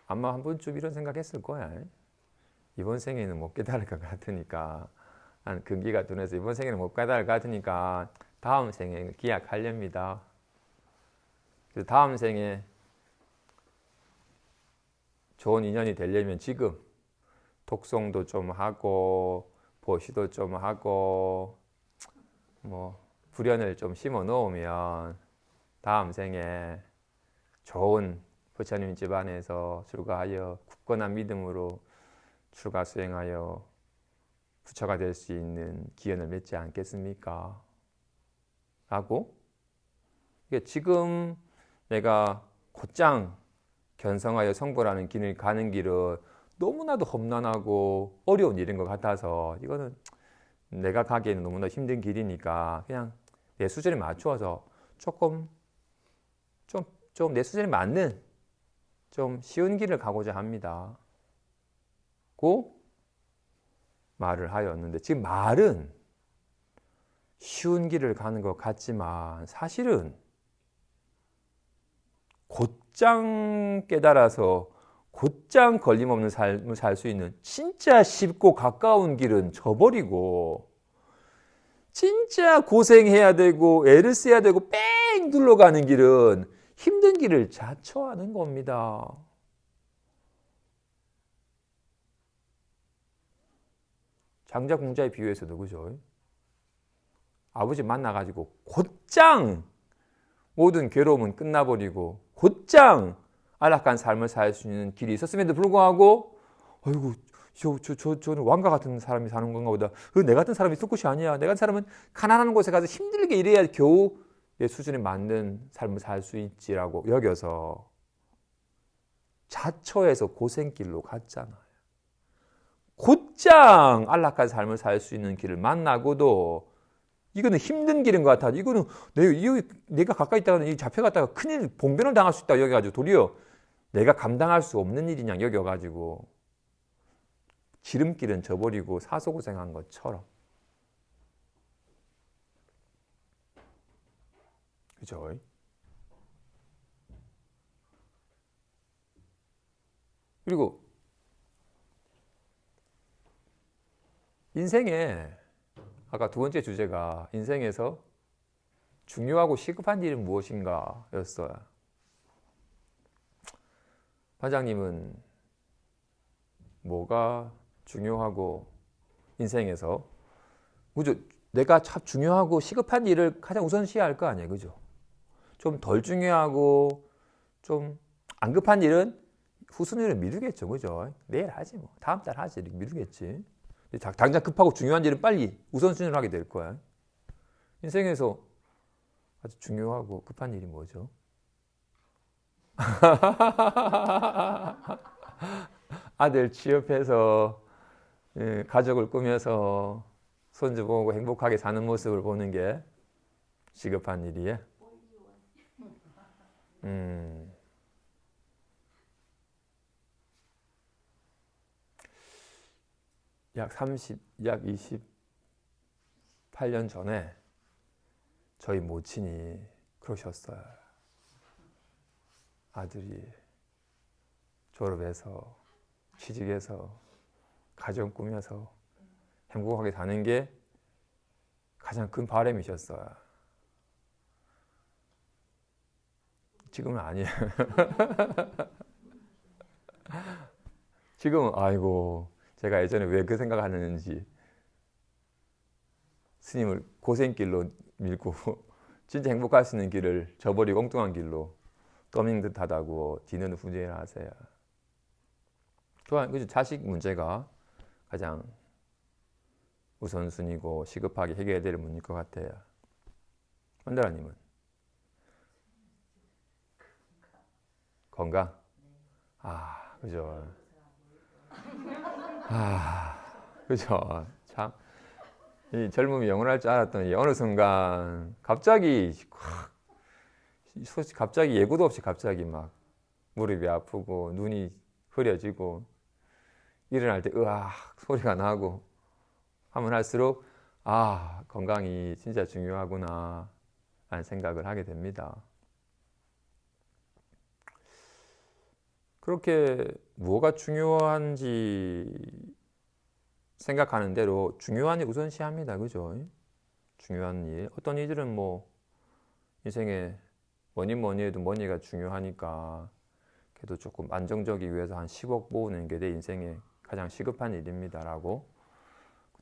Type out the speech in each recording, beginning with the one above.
아마 한 번쯤 이런 생각했을 거야. 이번 생에는 못 깨달을 것 같으니까, 한 근기가 둔해서 이번 생에는 못 깨달을 것 같으니까 다음 생에 기약하렵니다. 그래서 다음 생에 좋은 인연이 되려면 지금 독송도 좀 하고 보시도 좀 하고 뭐 불연을 좀 심어 놓으면 다음 생에 좋은 부처님 집안에서 출가하여 굳건한 믿음으로 출가 수행하여 부처가 될 수 있는 기원을 맺지 않겠습니까? 라고 지금 내가 곧장 견성하여 성불하는 길을 가는 길은 너무나도 험난하고 어려운 일인 것 같아서 이거는 내가 가기에는 너무나 힘든 길이니까 그냥 내 수준에 맞추어서 조금 좀 내 수준에 맞는 좀 쉬운 길을 가고자 합니다. 고 말을 하였는데 지금 말은 쉬운 길을 가는 것 같지만 사실은 곧장 깨달아서 곧장 걸림없는 삶을 살 수 있는 진짜 쉽고 가까운 길은 저버리고 진짜 고생해야 되고 애를 써야 되고 뺑 둘러가는 길은 힘든 길을 자처하는 겁니다. 장자궁자의 비유에서도 그죠? 아버지 만나가지고 곧장 모든 괴로움은 끝나버리고 곧장 안락한 삶을 살 수 있는 길이 있었음에도 불구하고 아이고 저는 왕과 같은 사람이 사는 건가 보다. 내 같은 사람이 있을 곳이 아니야. 내 같은 사람은 가난한 곳에 가서 힘들게 일해야 겨우 내 수준에 맞는 삶을 살 수 있지라고 여겨서 자처해서 고생길로 갔잖아요. 곧장 안락한 삶을 살 수 있는 길을 만나고도 이거는 힘든 길인 것 같아. 이거는 내가 가까이 있다가 잡혀갔다가 큰일 봉변을 당할 수 있다고 여겨가지고 도리어 내가 감당할 수 없는 일이냐 여겨가지고 지름길은 져버리고 사소고생한 것처럼. 그죠? 그리고 인생에 아까 두 번째 주제가 인생에서 중요하고 시급한 일은 무엇인가 였어요. 반장님은 뭐가 중요하고 인생에서 그죠? 내가 참 중요하고 시급한 일을 가장 우선시해야 할 거 아니에요. 그죠? 좀 덜 중요하고 좀 안 급한 일은 후순위를 미루겠죠. 그죠? 내일 하지 뭐. 다음 달 하지. 이렇게 미루겠지. 당장 급하고 중요한 일은 빨리 우선순위를 하게 될 거야. 인생에서 아주 중요하고 급한 일이 뭐죠? 아들 취업해서 가족을 꾸며서 손주 보고 행복하게 사는 모습을 보는 게 시급한 일이에요. 약 28년 전에 저희 모친이 그러셨어요. 아들이 졸업해서 취직해서 가정 꾸며서 행복하게 사는 게 가장 큰 바람이셨어요. 지금은 아니에요. 지금은 아이고 제가 예전에 왜 그 생각을 하는지 스님을 고생길로 밀고 진짜 행복할 수 있는 길을 저버리고 엉뚱한 길로 떠민 듯하다고 뒤는 후회를 하세요. 그죠? 자식 문제가 가장 우선순위고 시급하게 해결해야 될 문제일 것 같아요. 원다라님은? 건강? 그죠. 그죠. 참, 이 젊음이 영원할 줄 알았더니 어느 순간 갑자기 예고도 없이 갑자기 막 무릎이 아프고 눈이 흐려지고 일어날 때 으악 소리가 나고 하면 할수록 건강이 진짜 중요하구나 라는 생각을 하게 됩니다. 그렇게 뭐가 중요한지 생각하는 대로 중요한 일 우선시합니다. 그죠? 중요한 일. 어떤 이들은 뭐 인생에 뭐니 해도 머니가 중요하니까 그래도 조금 안정적이기 위해서 한 10억 모으는 게 내 인생에 가장 시급한 일입니다라고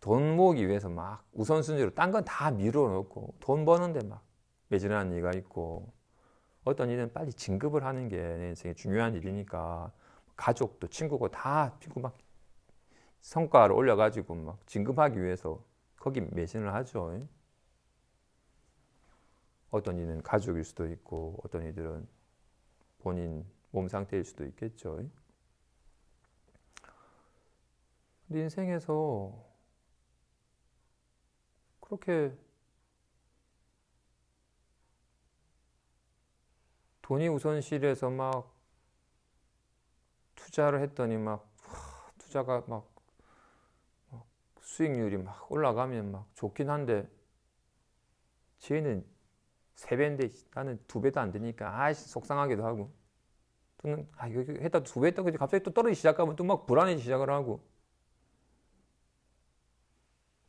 돈 모으기 위해서 막 우선순위로 딴 건 다 미뤄놓고 돈 버는데 막 매진하는 이가 있고, 어떤 일은 빨리 진급을 하는 게 내 인생에 중요한 일이니까 가족도 친구고 다 피고 막 성과를 올려가지고 막 진급하기 위해서 거기 매진을 하죠. 어떤 이는 가족일 수도 있고 어떤 이들은 본인 몸 상태일 수도 있겠죠. 근데 인생에서 그렇게 돈이 우선시해서 막 투자를 했더니 막 투자가 막 수익률이 막 올라가면 막 좋긴 한데 쟤는 3배인데 나는 2배도 안 되니까 아이씨 속상하기도 하고, 또는 이거 했다 2배 했다 그지 갑자기 또 떨어지기 시작하면 또 막 불안해지기 시작을 하고,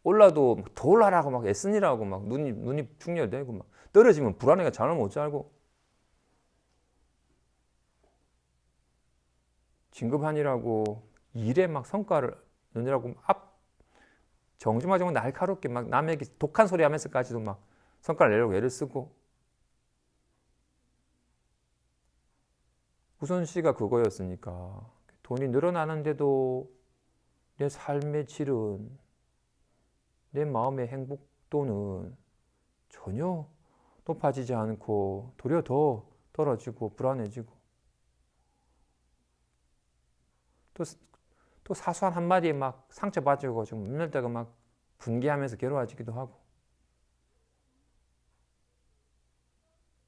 올라도 더 올라라고 막 애쓰니라고 막 눈이 충혈되고, 막 떨어지면 불안해가 잠을 못 자고, 진급하니라고 일에 막 성과를 내느라고 정중하게 날카롭게 막 남에게 독한 소리 하면서까지도 막 성과를 내려고 애를 쓰고, 우선시가 그거였으니까 돈이 늘어나는데도 내 삶의 질은, 내 마음의 행복도는 전혀 높아지지 않고 도리어 더 떨어지고 불안해지고, 또 사소한 한마디에 막 상처받고 좀 맨날 때가 막 분개하면서 괴로워지기도 하고,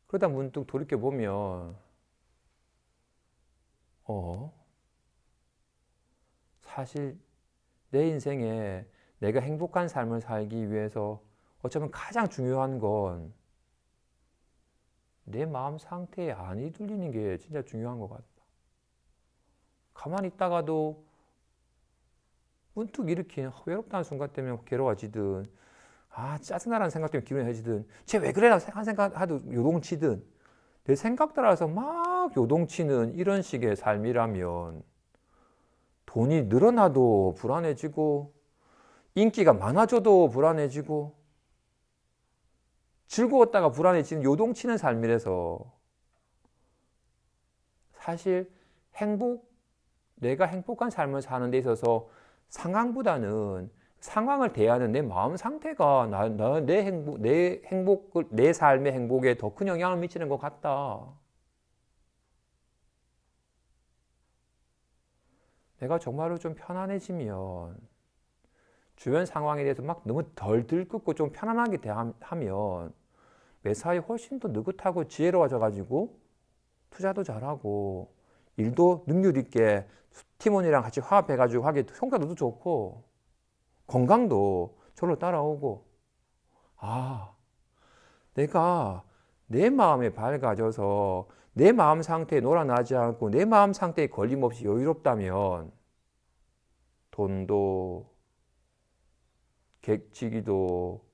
그러다 문득 돌이켜보면 사실 내 인생에 내가 행복한 삶을 살기 위해서 어쩌면 가장 중요한 건 내 마음 상태에 안이 들리는 게 진짜 중요한 것 같다. 가만히 있다가도 문득 이렇게 외롭다는 순간 때문에 괴로워지든, 짜증나라는 생각 때문에 기분이 해지든, 쟤 왜 그래? 한 생각 하도 요동치든, 내 생각 따라서 막 요동치는 이런 식의 삶이라면 돈이 늘어나도 불안해지고, 인기가 많아져도 불안해지고, 즐거웠다가 불안해지는 요동치는 삶이라서, 사실 내가 행복한 삶을 사는 데 있어서 상황보다는 상황을 대하는 내 마음 상태가 내 삶의 행복에 더 큰 영향을 미치는 것 같다. 내가 정말로 좀 편안해지면, 주변 상황에 대해서 막 너무 덜 들끓고 좀 편안하게 대하면 매사에 훨씬 더 느긋하고 지혜로워져가지고 투자도 잘하고 일도 능률 있게 팀원이랑 같이 화합해가지고 하기 성과도 좋고 건강도 저로 따라오고, 내가 내 마음에 밝아져서 내 마음 상태에 놀아나지 않고 내 마음 상태에 걸림없이 여유롭다면 돈도 객지기도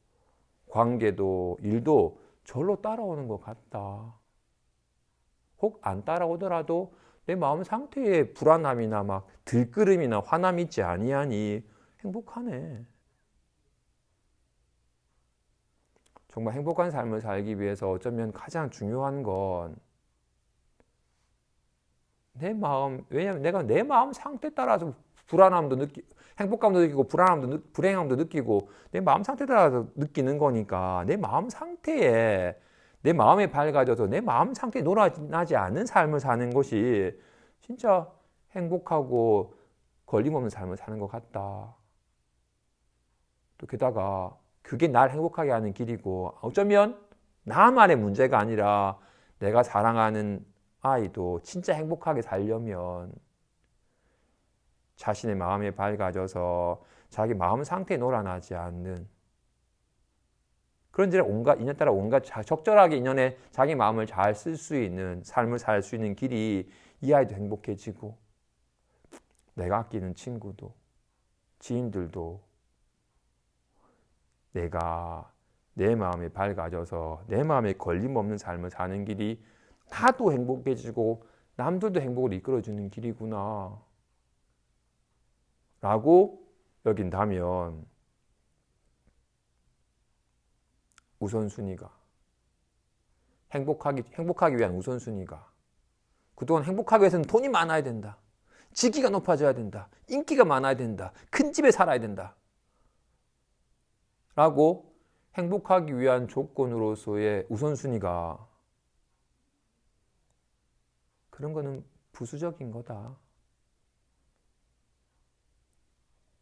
관계도 일도 절로 따라오는 것 같다. 혹 안 따라오더라도 내 마음 상태에 불안함이나 막 들끓음이나 화남이 있지 아니하니 행복하네. 정말 행복한 삶을 살기 위해서 어쩌면 가장 중요한 건 내 마음, 왜냐면 내가 내 마음 상태에 따라서 행복감도 느끼고 불행함도 느끼고 내 마음 상태에 따라서 느끼는 거니까, 내 마음 상태에 내 마음에 밝아져서 내 마음 상태에 놀아나지 않는 삶을 사는 것이 진짜 행복하고 걸림없는 삶을 사는 것 같다. 또 게다가 그게 날 행복하게 하는 길이고, 어쩌면 나만의 문제가 아니라 내가 사랑하는 아이도 진짜 행복하게 살려면 자신의 마음에 밝아져서 자기 마음 상태에 놀아나지 않는 그런지라 온갖 인연 따라 온갖 적절하게 인연에 자기 마음을 잘 쓸 수 있는 삶을 살 수 있는 길이 이 아이도 행복해지고 내가 아끼는 친구도 지인들도 내가 내 마음이 밝아져서 내 마음에 걸림없는 삶을 사는 길이 나도 행복해지고 남들도 행복을 이끌어주는 길이구나 라고 여긴다면 우선순위가 행복하기 위한 우선순위가 그동안 행복하기 위해서는 돈이 많아야 된다. 직위가 높아져야 된다. 인기가 많아야 된다. 큰 집에 살아야 된다. 라고 행복하기 위한 조건으로서의 우선순위가 그런 거는 부수적인 거다.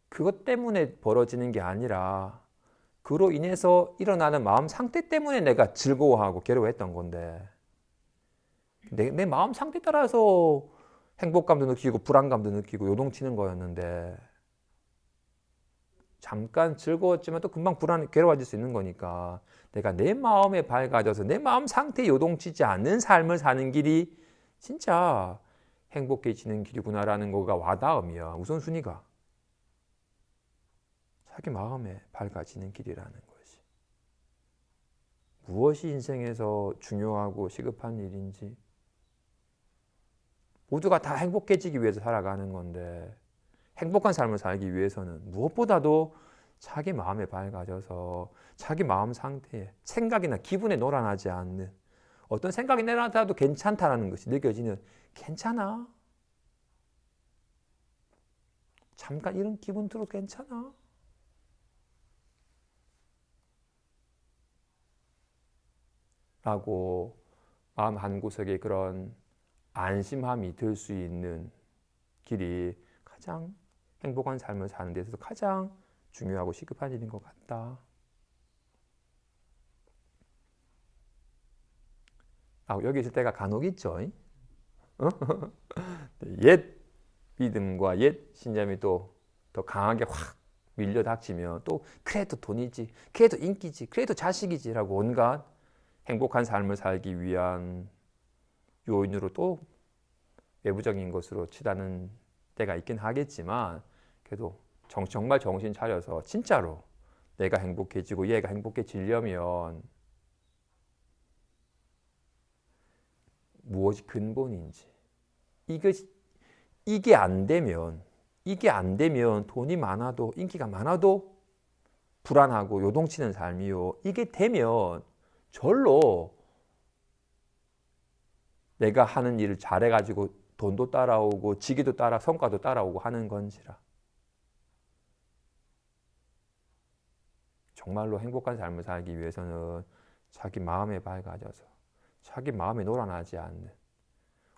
그것 때문에 벌어지는 게 아니라 그로 인해서 일어나는 마음 상태 때문에 내가 즐거워하고 괴로워했던 건데 내 마음 상태 따라서 행복감도 느끼고 불안감도 느끼고 요동치는 거였는데 잠깐 즐거웠지만 또 금방 괴로워질 수 있는 거니까 내가 내 마음에 밝아져서 내 마음 상태에 요동치지 않는 삶을 사는 길이 진짜 행복해지는 길이구나라는 거가 와닿으면 우선순위가 자기 마음에 밝아지는 길이라는 것이 무엇이 인생에서 중요하고 시급한 일인지 모두가 다 행복해지기 위해서 살아가는 건데 행복한 삶을 살기 위해서는 무엇보다도 자기 마음에 밝아져서 자기 마음 상태에 생각이나 기분에 놀아나지 않는 어떤 생각이 내려나도 괜찮다라는 것이 느껴지는 괜찮아. 잠깐 이런 기분 들어도 괜찮아. 라고 마음 한구석에 그런 안심함이 들 수 있는 길이 가장 행복한 삶을 사는 데 있어서 가장 중요하고 시급한 일인 것 같다. 여기 있을 때가 간혹 있죠. 옛 믿음과 옛 신념이 또 더 강하게 확 밀려닥치면 또 그래도 돈이지, 그래도 인기지, 그래도 자식이지라고 온갖 행복한 삶을 살기 위한 요인으로 또 외부적인 것으로 치닫는 때가 있긴 하겠지만 그래도 정말 정신 차려서 진짜로 내가 행복해지고 얘가 행복해지려면 무엇이 근본인지 이게 안 되면 돈이 많아도 인기가 많아도 불안하고 요동치는 삶이요. 이게 되면 절로 내가 하는 일을 잘해가지고 돈도 따라오고 직위도 성과도 따라오고 하는 건지라. 정말로 행복한 삶을 살기 위해서는 자기 마음에 밝아져서 자기 마음에 놀아나지 않는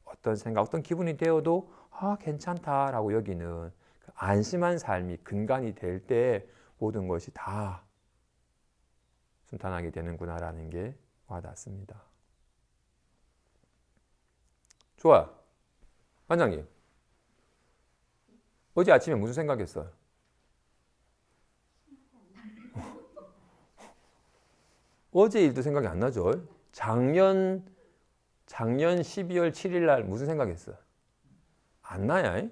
어떤 생각, 어떤 기분이 되어도 괜찮다라고 여기는 그 안심한 삶이 근간이 될 때 모든 것이 다 순탄하게 되는구나라는 게 와닿습니다. 좋아. 관장님. 어제 아침에 무슨 생각했어요? 어제 일도 생각이 안 나죠? 작년 12월 7일 날 무슨 생각했어요? 안 나야?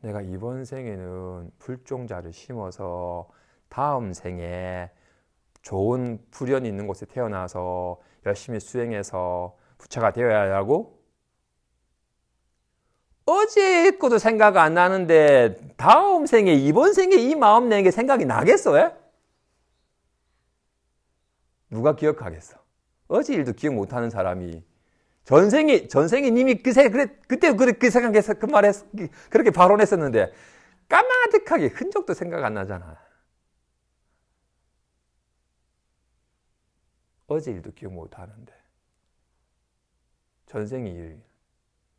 내가 이번 생에는 불종자를 심어서 다음 생에 좋은 불연이 있는 곳에 태어나서 열심히 수행해서 부처가 되어야 하고 어제 것도 생각 안 나는데 다음 생에 이번 생에 이 마음 내는 게 생각이 나겠어? 누가 기억하겠어? 어제 일도 기억 못하는 사람이 전생에 님이 그때 그 생각해서 그 말했 그렇게 발언했었는데 까마득하게 흔적도 생각 안 나잖아. 어제 일도 기억 못하는데 전생의 일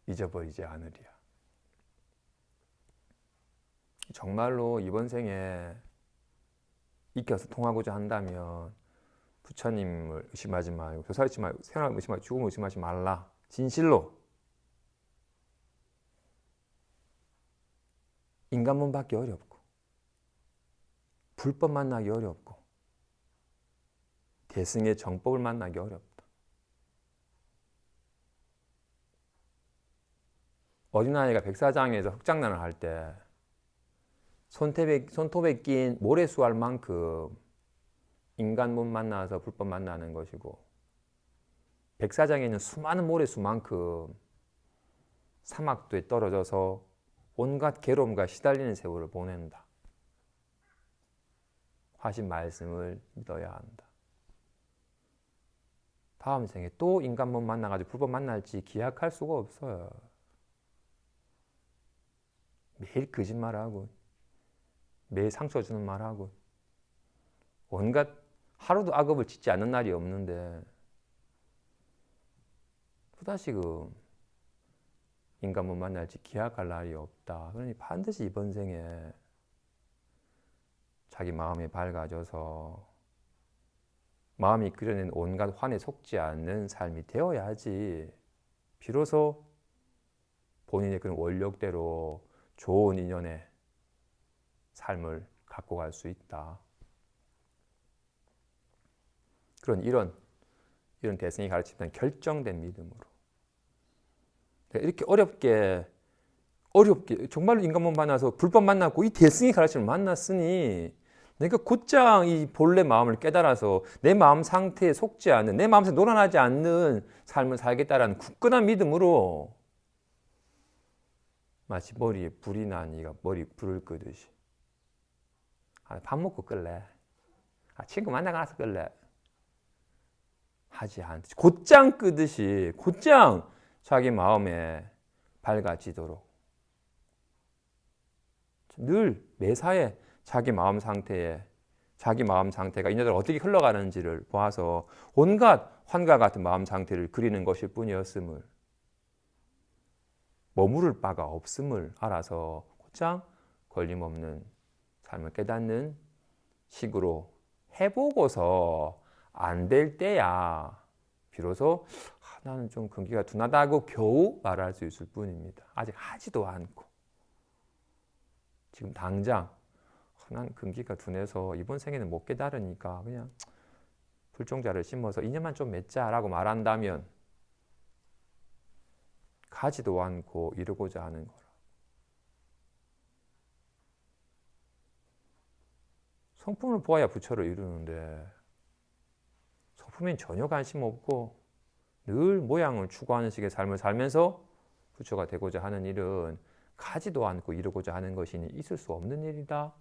잊어버리지 않으리야. 정말로 이번 생에 익혀서 통하고자 한다면 부처님을 의심하지 말고 교사 의심하지 말고 생활 의심하지 죽음을 의심하지 말라. 진실로 인간문 받기 어렵고 불법 만나기 어렵고 대승의 정법을 만나기 어렵다. 어린아이가 백사장에서 흑장난을 할 때 손톱에 낀 모래수알 만큼 인간 못 만나서 불법 만나는 것이고, 백사장에 있는 수많은 모래수만큼 사막도에 떨어져서 온갖 괴로움과 시달리는 세월을 보낸다 하신 말씀을 믿어야 한다. 다음 생에 또 인간 못 만나가지고 불법 만날지 기약할 수가 없어요. 매일 거짓말하고 매일 상처 주는 말하고 온갖 하루도 악업을 짓지 않는 날이 없는데 또다시 인간 못 만날지 기약할 날이 없다. 그러니 반드시 이번 생에 자기 마음이 밝아져서 마음이 그려낸 온갖 환에 속지 않는 삶이 되어야지 비로소 본인의 그런 원력대로 좋은 인연의 삶을 갖고 갈 수 있다. 이런 대승이 가르치는 결정된 믿음으로 이렇게 어렵게 정말로 인간 못 만나서 불법 만났고 이 대승이 가르침을 만났으니 내가 곧장 이 본래 마음을 깨달아서 내 마음 상태에 속지 않는, 내 마음에서 놀아나지 않는 삶을 살겠다라는 굳건한 믿음으로 마치 머리에 불이 난 이가 머리 불을 끄듯이 밥 먹고 끌래, 친구 만나가서 끌래 하지 않듯이 곧장 끄듯이 곧장 자기 마음에 밝아지도록 늘 매사에 자기 마음 상태가 이녀들 어떻게 흘러가는지를 보아서 온갖 환과 같은 마음 상태를 그리는 것일 뿐이었음을, 머무를 바가 없음을 알아서 곧장 걸림없는 삶을 깨닫는 식으로 해보고서 안 될 때야 비로소 나는 좀 근기가 둔하다고 겨우 말할 수 있을 뿐입니다. 아직 하지도 않고 지금 당장 난 근기가 둔해서 이번 생에는 못 깨달으니까 그냥 불종자를 심어서 인연만 좀 맺자라고 말한다면 가지도 않고 이루고자 하는 거라. 성품을 보아야 부처를 이루는데 성품엔 전혀 관심 없고 늘 모양을 추구하는 식의 삶을 살면서 부처가 되고자 하는 일은 가지도 않고 이루고자 하는 것이니 있을 수 없는 일이다.